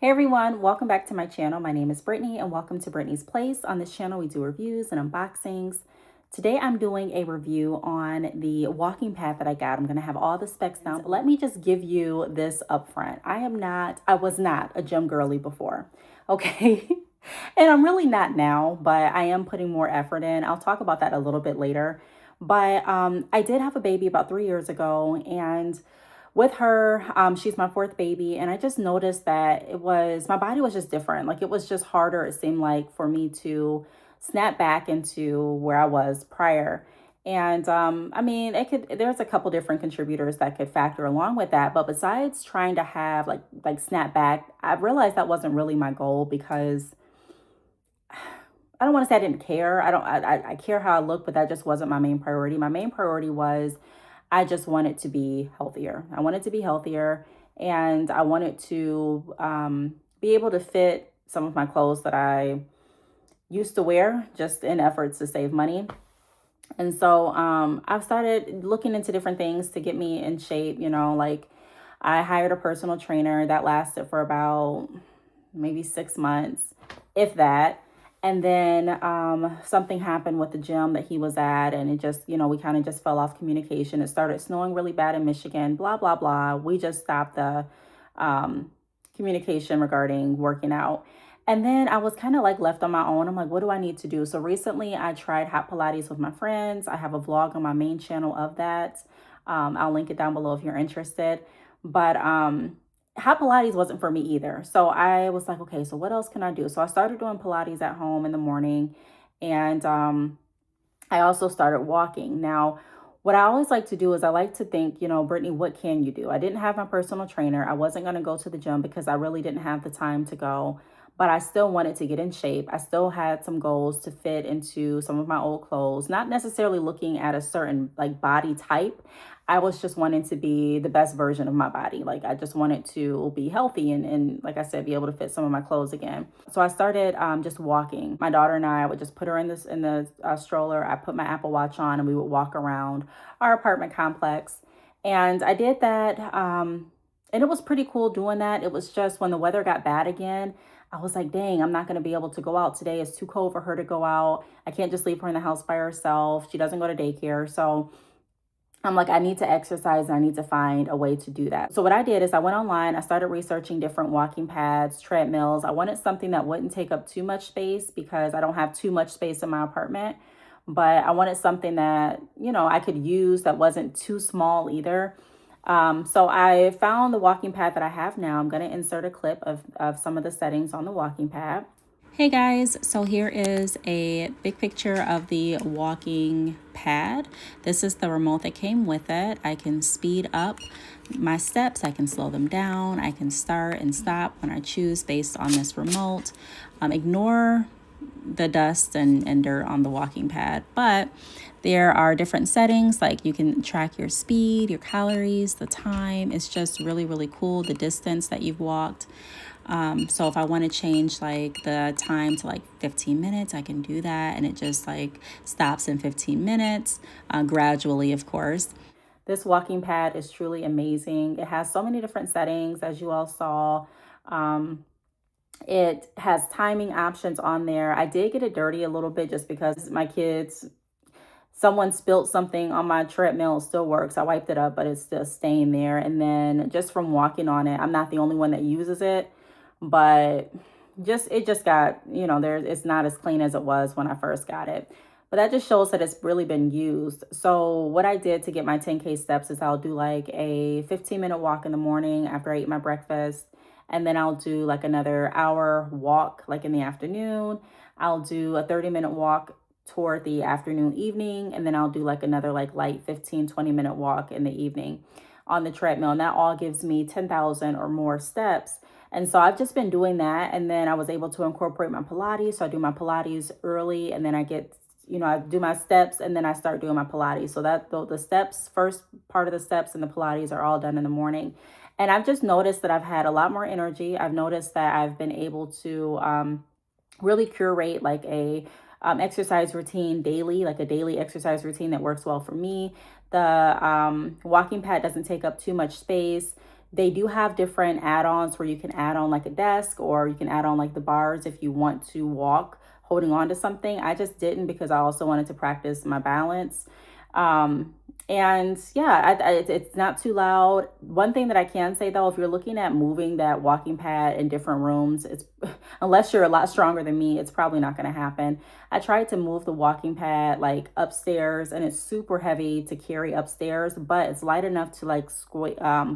Hey everyone, welcome back to my channel. My name is Brittney and welcome to Brittney's Place. On this channel, we do reviews and unboxings. Today, I'm doing a review on the walking pad that I got. I'm gonna have all the specs down. Let me just give you this up front. I was not a gym girly before, okay? And I'm really not now, but I am putting more effort in. I'll talk about that a little bit later. But I did have a baby about 3 years ago, and with her, she's my fourth baby, and I just noticed that my body was just different. Like it was just harder, it seemed like, for me to snap back into where I was prior. And I mean, there's a couple different contributors that could factor along with that. But besides trying to have like snap back, I realized that wasn't really my goal because I don't want to say I didn't care. I care how I look, but that just wasn't my main priority. My main priority was I just wanted to be healthier. I wanted to be healthier, and I wanted to be able to fit some of my clothes that I used to wear just in efforts to save money. And so I've started looking into different things to get me in shape. Like I hired a personal trainer that lasted for about maybe 6 months, if that. And then something happened with the gym that he was at, and it just, we kind of just fell off communication. It started snowing really bad in Michigan, blah, blah, blah. We just stopped the communication regarding working out. And then I was kind of like left on my own. I'm like, what do I need to do? So recently I tried hot Pilates with my friends. I have a vlog on my main channel of that. I'll link it down below if you're interested. But hot Pilates wasn't for me either. So I was like, okay, so what else can I do? So I started doing Pilates at home in the morning. And I also started walking. Now, what I always like to do is I like to think, Brittney, what can you do? I didn't have my personal trainer. I wasn't going to go to the gym because I really didn't have the time to go, but I still wanted to get in shape. I still had some goals to fit into some of my old clothes, not necessarily looking at a certain like body type. I was just wanting to be the best version of my body. Like I just wanted to be healthy and like I said, be able to fit some of my clothes again. So I started just walking. My daughter and I would just put her in the stroller. I put my Apple Watch on and we would walk around our apartment complex. And I did that. And it was pretty cool doing that. It was just when the weather got bad again, I was like, dang, I'm not going to be able to go out today. It's too cold for her to go out. I can't just leave her in the house by herself. She doesn't go to daycare. So I'm like, I need to exercise and I need to find a way to do that. So what I did is I went online, I started researching different walking pads, treadmills. I wanted something that wouldn't take up too much space because I don't have too much space in my apartment. But I wanted something that, I could use that wasn't too small either. So I found the walking pad that I have now. I'm going to insert a clip of some of the settings on the walking pad. Hey guys, so here is a big picture of the walking pad. This is the remote that came with it. I can speed up my steps, I can slow them down, I can start and stop when I choose based on this remote. Ignore the dust and dirt on the walking pad, but there are different settings, like you can track your speed, your calories, the time. It's just really, really cool, the distance that you've walked. So if I want to change like the time to like 15 minutes, I can do that. And it just like stops in 15 minutes, gradually, of course. This walking pad is truly amazing. It has so many different settings, as you all saw. It has timing options on there. I did get it dirty a little bit just because someone spilled something on my treadmill. It still works. I wiped it up, but it's still staying there. And then just from walking on it, I'm not the only one that uses it, but it just got, it's not as clean as it was when I first got it. But that just shows that it's really been used. So what I did to get my 10K steps is I'll do like a 15-minute walk in the morning after I eat my breakfast. And then I'll do like another hour walk like in the afternoon. I'll do a 30-minute walk toward the afternoon, evening, and then I'll do like another like light 15-20 minute walk in the evening on the treadmill. And that all gives me 10,000 or more steps. And so I've just been doing that. And then I was able to incorporate my Pilates. So I do my Pilates early, and then I do my steps, and then I start doing my Pilates. So that the steps, first part of the steps and the Pilates are all done in the morning. And I've just noticed that I've had a lot more energy. I've noticed that I've been able to really curate like a exercise routine daily, like a daily exercise routine that works well for me. The walking pad doesn't take up too much space. They do have different add-ons where you can add on like a desk, or you can add on like the bars if you want to walk holding on to something. I just didn't because I also wanted to practice my balance. Um, and yeah, it's not too loud. One thing that I can say though, if you're looking at moving that walking pad in different rooms, it's unless you're a lot stronger than me, it's probably not going to happen. I tried to move the walking pad like upstairs, and it's super heavy to carry upstairs, but it's light enough to like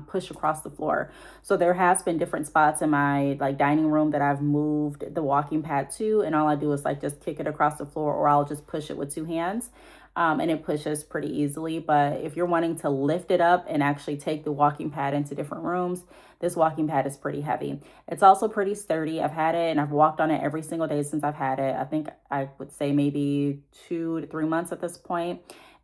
push across the floor. So there has been different spots in my like dining room that I've moved the walking pad to, and all I do is like just kick it across the floor, or I'll just push it with two hands. And it pushes pretty easily. But if you're wanting to lift it up and actually take the walking pad into different rooms, this walking pad is pretty heavy. It's also pretty sturdy. I've had it and I've walked on it every single day since I've had it. I think I would say maybe 2 to 3 months at this point.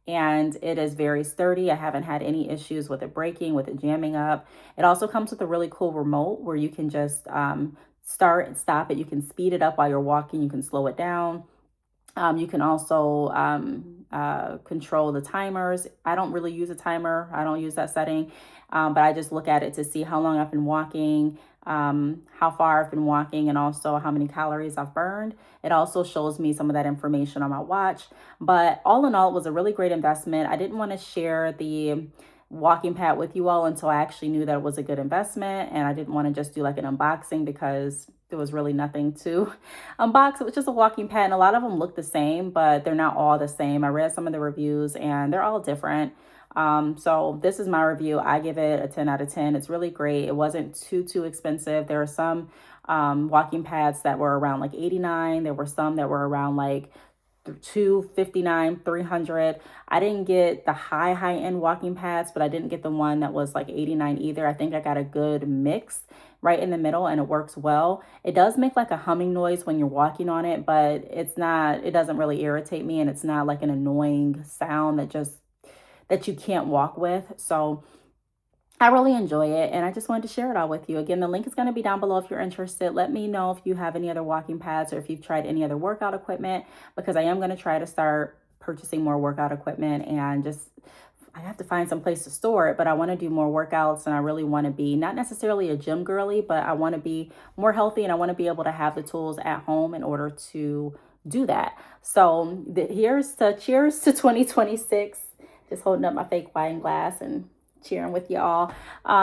And it is very sturdy. I haven't had any issues with it breaking, with it jamming up. It also comes with a really cool remote where you can just start and stop it. You can speed it up while you're walking. You can slow it down. You can also control the timers. I don't really use a timer. I don't use that setting, but I just look at it to see how long I've been walking, how far I've been walking, and also how many calories I've burned. It also shows me some of that information on my watch. But all in all, it was a really great investment. I didn't want to share the walking pad with you all until I actually knew that it was a good investment, and I didn't want to just do like an unboxing because there was really nothing to unbox. It was just a walking pad, and a lot of them look the same, but they're not all the same. I read some of the reviews and they're all different. So this is my review. I give it a 10 out of 10. It's really great. It wasn't too expensive. There are some walking pads that were around like 89. There were some that were around like 259, 300. I didn't get the high end walking pads, but I didn't get the one that was like 89 either. I think I got a good mix right in the middle, and it works well. It does make like a humming noise when you're walking on it, but it doesn't really irritate me, and it's not like an annoying sound that you can't walk with. So I really enjoy it, and I just wanted to share it all with you. Again, the link is going to be down below if you're interested. Let me know if you have any other walking pads or if you've tried any other workout equipment, because I am going to try to start purchasing more workout equipment, and just I have to find some place to store it, but I want to do more workouts, and I really want to be not necessarily a gym girly, but I want to be more healthy, and I want to be able to have the tools at home in order to do that. So here's to cheers to 2026. Just holding up my fake wine glass and cheering with y'all,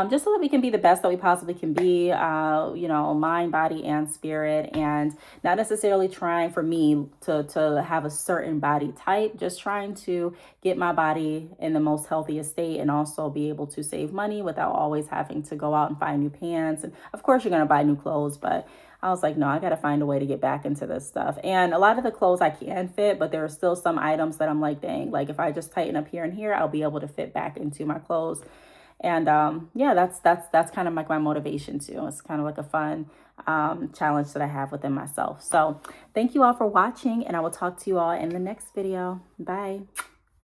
just so that we can be the best that we possibly can be, mind, body, and spirit, and not necessarily trying for me to have a certain body type, just trying to get my body in the most healthiest state, and also be able to save money without always having to go out and find new pants. And of course you're going to buy new clothes, but I was like, no, I got to find a way to get back into this stuff. And a lot of the clothes I can fit, but there are still some items that I'm like, dang, like if I just tighten up here and here, I'll be able to fit back into my clothes. And yeah, that's kind of like my motivation too. It's kind of like a fun challenge that I have within myself. So thank you all for watching, and I will talk to you all in the next video. Bye.